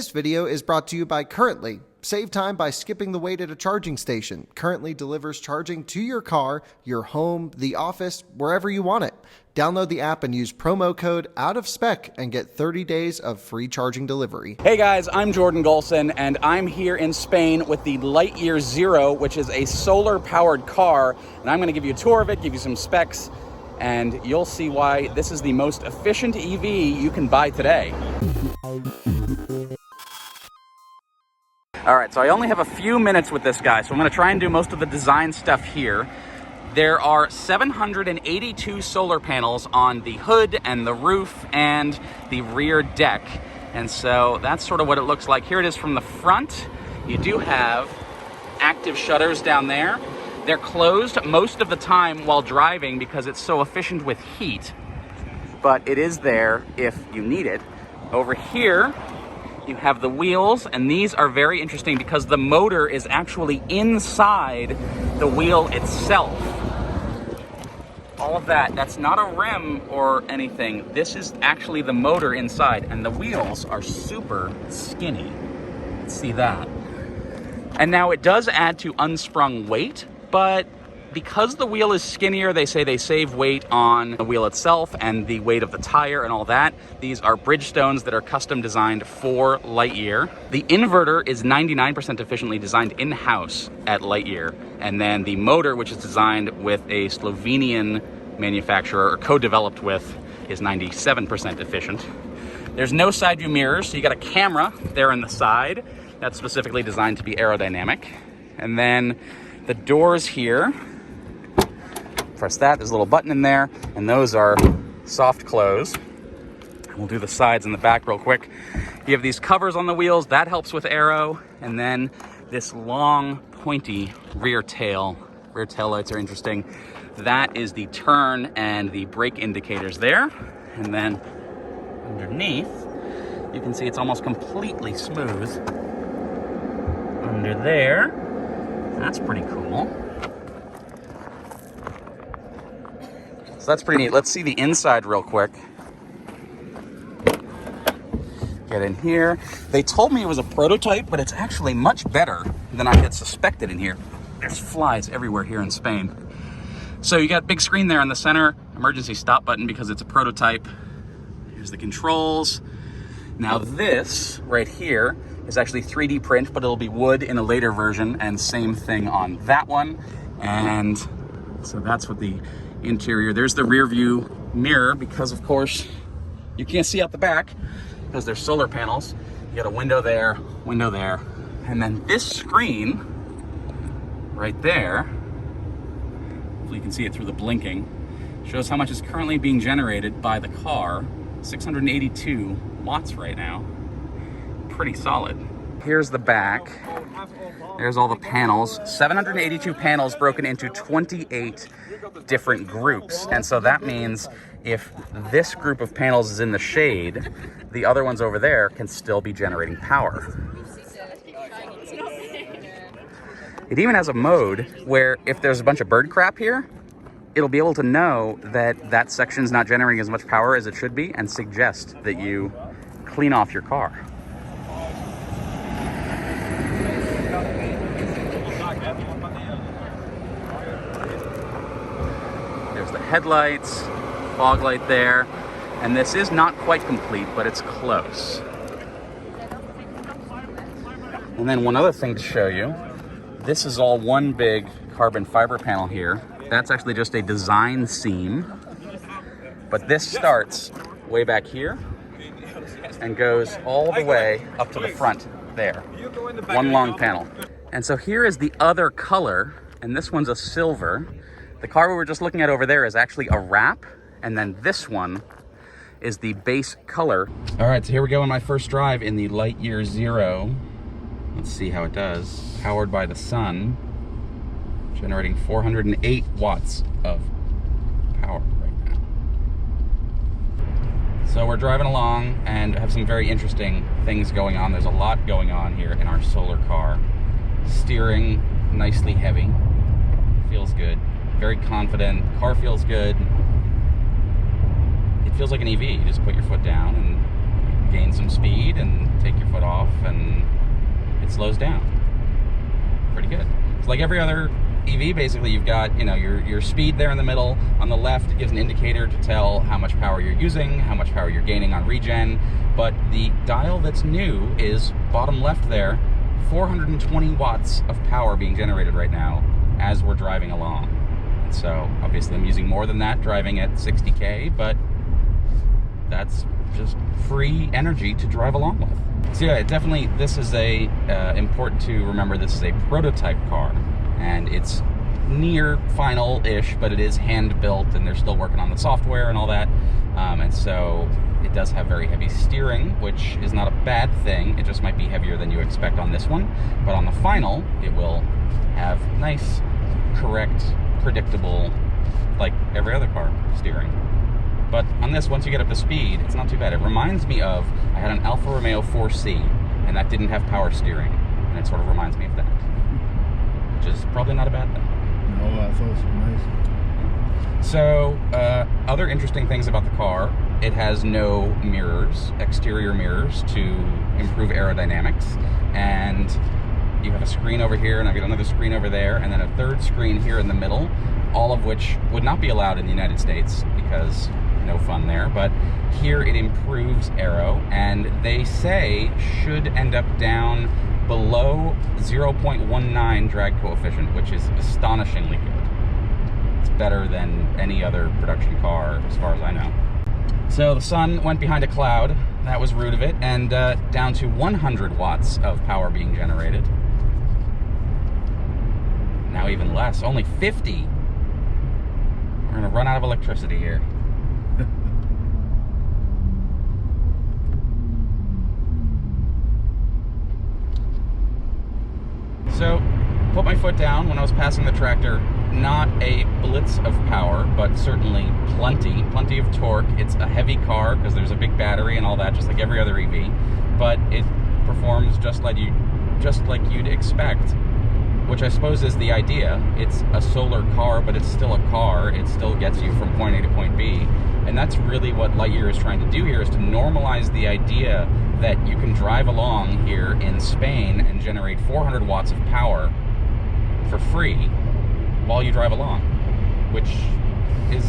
This video is brought to you by Currently. Save time by skipping the wait at a charging station. Currently delivers charging to your car, your home, the office, wherever you want it. Download the app and use promo code OUTOFSPEC and get 30 days of free charging delivery. Hey guys, I'm Jordan Golson, and I'm here in Spain with the Lightyear Zero, which is a solar-powered car. And I'm going to give you a tour of it, give you some specs, and you'll see why this is the most efficient EV you can buy today. All right, so I only have a few minutes with this guy, so I'm going to try and do most of the design stuff here. There are 782 solar panels on the hood and the roof and the rear deck. And so that's sort of what it looks like. Here it is from the front. You do have active shutters down there. They're closed most of the time while driving because it's so efficient with heat, but it is there if you need it. Over here, you have the wheels, and these are very interesting because the motor is actually inside the wheel itself. All of that's not a rim or anything. This is actually the motor inside, and the wheels are super skinny. See that? And now it does add to unsprung weight, but because the wheel is skinnier, they say they save weight on the wheel itself and the weight of the tire and all that. These are Bridgestones that are custom designed for Lightyear. The inverter is 99% efficiently designed in-house at Lightyear. And then the motor, which is designed with a Slovenian manufacturer or co-developed with, is 97% efficient. There's no side view mirrors, so you got a camera there in the side that's specifically designed to be aerodynamic. And then the doors here, press that, there's a little button in there, and those are soft close. We'll do the sides and the back real quick. You have these covers on the wheels, that helps with aero, and then this long, pointy rear tail. Rear tail lights are interesting. That is the turn and the brake indicators there. And then underneath, you can see it's almost completely smooth. Under there, that's pretty cool. So that's pretty neat. Let's see the inside real quick. Get in here. They told me it was a prototype, but it's actually much better than I had suspected in here. There's flies everywhere here in Spain. So you got big screen there in the center, emergency stop button because it's a prototype. Here's the controls. Now this right here is actually 3D print, but it'll be wood in a later version, and same thing on that one. And so that's what the interior. There's the rear view mirror because of course you can't see out the back because there's solar panels. You got a window there, and then this screen right there, hopefully you can see it through the blinking, shows how much is currently being generated by the car. 682 watts right now. Pretty solid. Here's the back. There's all the panels. 782 panels broken into 28 different groups. And so that means if this group of panels is in the shade, the other ones over there can still be generating power. It even has a mode where if there's a bunch of bird crap here, it'll be able to know that that section's not generating as much power as it should be and suggest that you clean off your car. There's the headlights, fog light there, and this is not quite complete, but it's close. And then one other thing to show you, this is all one big carbon fiber panel here. That's actually just a design seam, but this starts way back here and goes all the way up to the front there. One long panel. And so here is the other color, and this one's a silver. The car we were just looking at over there is actually a wrap, and then this one is the base color. All right, so here we go on my first drive in the Lightyear Zero. Let's see how it does. Powered by the sun, generating 408 watts of power right now. So we're driving along and have some very interesting things going on. There's a lot going on here in our solar car. Steering nicely heavy, feels good. Very confident, car feels good. It feels like an EV. You just put your foot down and gain some speed and take your foot off, and it slows down. Pretty good. It's like every other EV, basically. You've got, you know, your speed there in the middle. On the left, it gives an indicator to tell how much power you're using, how much power you're gaining on regen. But the dial that's new is bottom left there, 420 watts of power being generated right now as we're driving along. And so obviously I'm using more than that driving at 60K, but that's just free energy to drive along with. So yeah, definitely this is important to remember, this is a prototype car, and it's near final-ish, but it is hand-built, and they're still working on the software and all that. And so it does have very heavy steering, which is not a bad thing. It just might be heavier than you expect on this one. But on the final, it will have nice, correct, predictable, like every other car, steering. But on this, once you get up to speed, it's not too bad. It reminds me of, I had an Alfa Romeo 4C, and that didn't have power steering. And it sort of reminds me of that, which is probably not a bad thing. No, that's also nice. So, other interesting things about the car, it has no mirrors, exterior mirrors, to improve aerodynamics. And you have a screen over here, and I've got another screen over there, and then a third screen here in the middle, all of which would not be allowed in the United States because no fun there. But here it improves aero, and they say should end up down below 0.19 drag coefficient, which is astonishingly good. It's better than any other production car as far as I know. So the sun went behind a cloud, that was rude of it, and down to 100 watts of power being generated. Now even less, only 50. We're gonna run out of electricity here. So, put my foot down when I was passing the tractor. Not a blitz of power, but certainly plenty of torque. It's a heavy car because there's a big battery and all that, just like every other EV. But it performs just like you'd expect, which I suppose is the idea. It's a solar car, but it's still a car. It still gets you from point A to point B. And that's really what Lightyear is trying to do here, is to normalize the idea that you can drive along here in Spain and generate 400 watts of power for free while you drive along, which is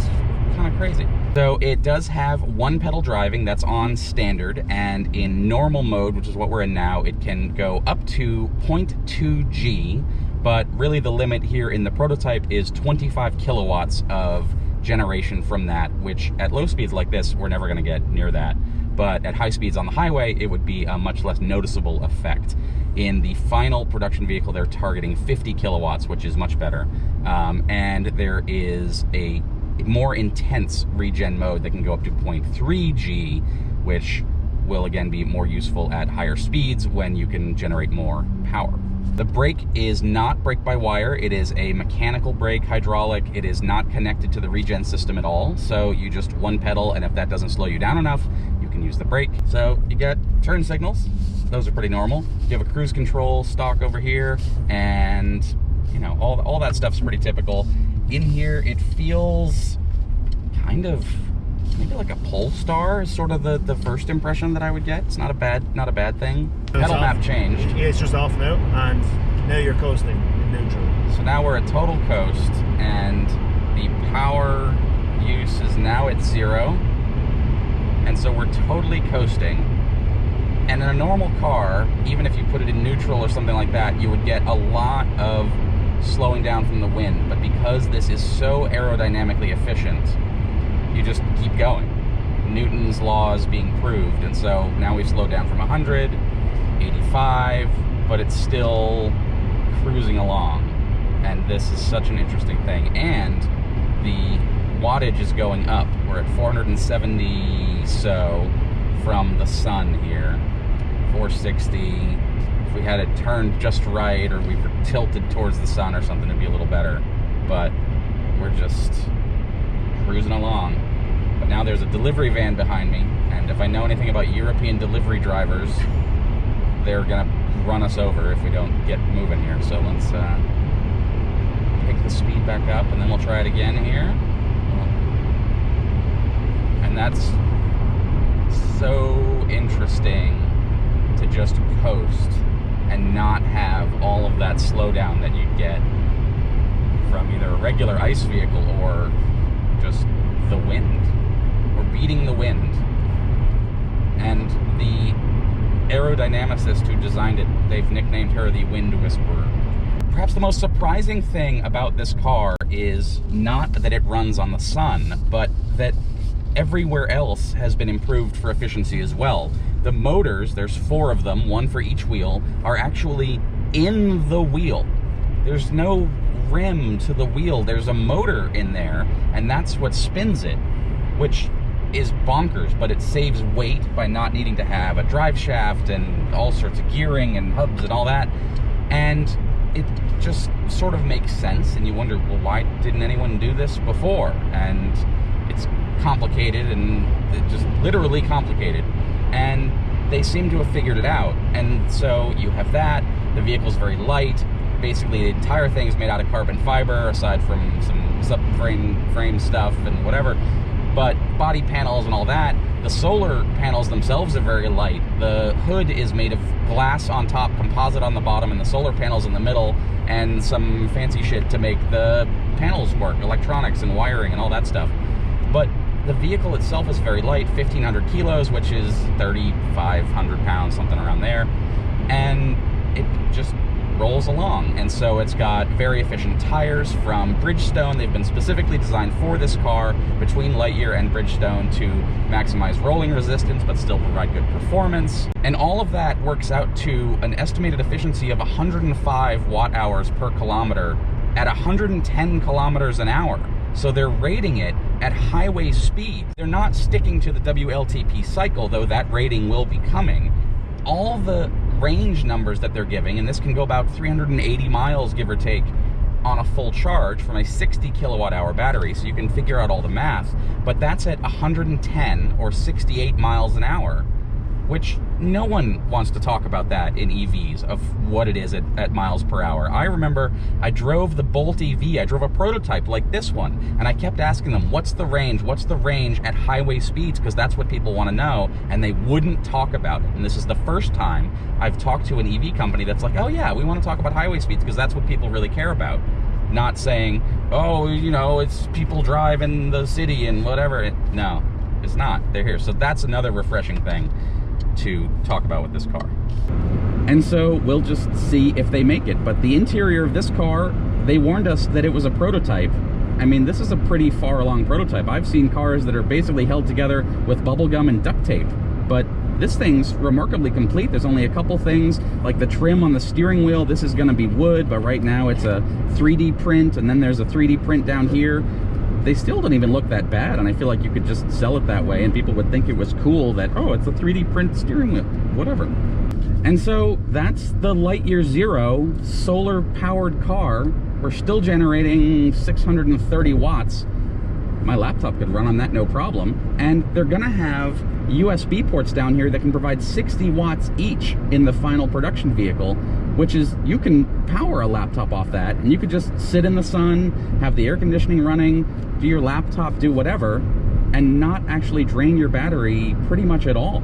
kind of crazy. So it does have one pedal driving that's on standard, and in normal mode, which is what we're in now, it can go up to 0.2 G, but really the limit here in the prototype is 25 kilowatts of generation from that, which at low speeds like this, we're never gonna get near that. But at high speeds on the highway, it would be a much less noticeable effect. In the final production vehicle, they're targeting 50 kilowatts, which is much better. And there is a more intense regen mode that can go up to 0.3 G, which will again be more useful at higher speeds when you can generate more power. The brake is not brake-by-wire. It is a mechanical brake, hydraulic. It is not connected to the regen system at all. So you just one pedal, and if that doesn't slow you down enough, you can use the brake. So you got turn signals. Those are pretty normal. You have a cruise control stalk over here, and you know, all that stuff's pretty typical. In here, it feels kind of maybe like a Polestar is sort of the first impression that I would get. It's not a bad thing. Pedal map changed. Yeah, it's just off now, and now you're coasting in neutral. So now we're at total coast, and the power use is now at 0. And so we're totally coasting. And in a normal car, even if you put it in neutral or something like that, you would get a lot of slowing down from the wind. But because this is so aerodynamically efficient, you just keep going. Newton's law is being proved, and so now we've slowed down from 100, 85, but it's still cruising along. And this is such an interesting thing. And the wattage is going up. We're at 470 so from the sun here, 460. If we had it turned just right, or we were tilted towards the sun or something, it'd be a little better. But we're just cruising along. But now there's a delivery van behind me, and if I know anything about European delivery drivers, they're gonna run us over if we don't get moving here. So let's pick the speed back up, and then we'll try it again here. And that's so interesting to just coast and not have all of that slowdown that you'd get from either a regular ice vehicle or just the wind, or beating the wind. And the aerodynamicist who designed it, they've nicknamed her the Wind Whisperer. Perhaps the most surprising thing about this car is not that it runs on the sun, but that everywhere else has been improved for efficiency as well. The motors, there's 4 of them, 1 for each wheel, are actually in the wheel. There's no rim to the wheel, there's a motor in there, and that's what spins it, which is bonkers, but it saves weight by not needing to have a drive shaft and all sorts of gearing and hubs and all that. And it just sort of makes sense, and you wonder, well, why didn't anyone do this before? And it's complicated, and just literally complicated. And they seem to have figured it out. And so you have that, the vehicle's very light. Basically, the entire thing is made out of carbon fiber, aside from some subframe stuff and whatever. But body panels and all that, the solar panels themselves are very light. The hood is made of glass on top, composite on the bottom, and the solar panels in the middle, and some fancy shit to make the panels work, electronics and wiring and all that stuff. But the vehicle itself is very light, 1,500 kilos, which is 3,500 pounds, something around there. And it just rolls along. And so it's got very efficient tires from Bridgestone. They've been specifically designed for this car between Lightyear and Bridgestone to maximize rolling resistance but still provide good performance. And all of that works out to an estimated efficiency of 105 watt-hours per kilometer at 110 kilometers an hour. So they're rating it at highway speed. They're not sticking to the WLTP cycle, though that rating will be coming. All the range numbers that they're giving, and this can go about 380 miles, give or take, on a full charge from a 60 kilowatt hour battery, so you can figure out all the math, but that's at 110 or 68 miles an hour, which no one wants to talk about that in EVs, of what it is at miles per hour. I remember I drove the Bolt EV, I drove a prototype like this one, and I kept asking them, what's the range at highway speeds, because that's what people want to know, and they wouldn't talk about it. And this is the first time I've talked to an EV company that's like, oh yeah, we want to talk about highway speeds because that's what people really care about. Not saying, oh, you know, it's people drive in the city and whatever. No, it's not. They're here. So that's another refreshing thing to talk about with this car. And so we'll just see if they make it. But the interior of this car, they warned us that it was a prototype. I mean, this is a pretty far along prototype. I've seen cars that are basically held together with bubble gum and duct tape, but this thing's remarkably complete. There's only a couple things, like the trim on the steering wheel. This is gonna be wood, but right now it's a 3D print, and then there's a 3D print down here. They still don't even look that bad, and I feel like you could just sell it that way and people would think it was cool that, oh, it's a 3D print steering wheel, whatever. And so that's the Lightyear Zero solar-powered car. We're still generating 630 watts. My laptop could run on that no problem. And they're gonna have USB ports down here that can provide 60 watts each in the final production vehicle, which is, you can power a laptop off that, and you could just sit in the sun, have the air conditioning running, do your laptop, do whatever, and not actually drain your battery pretty much at all.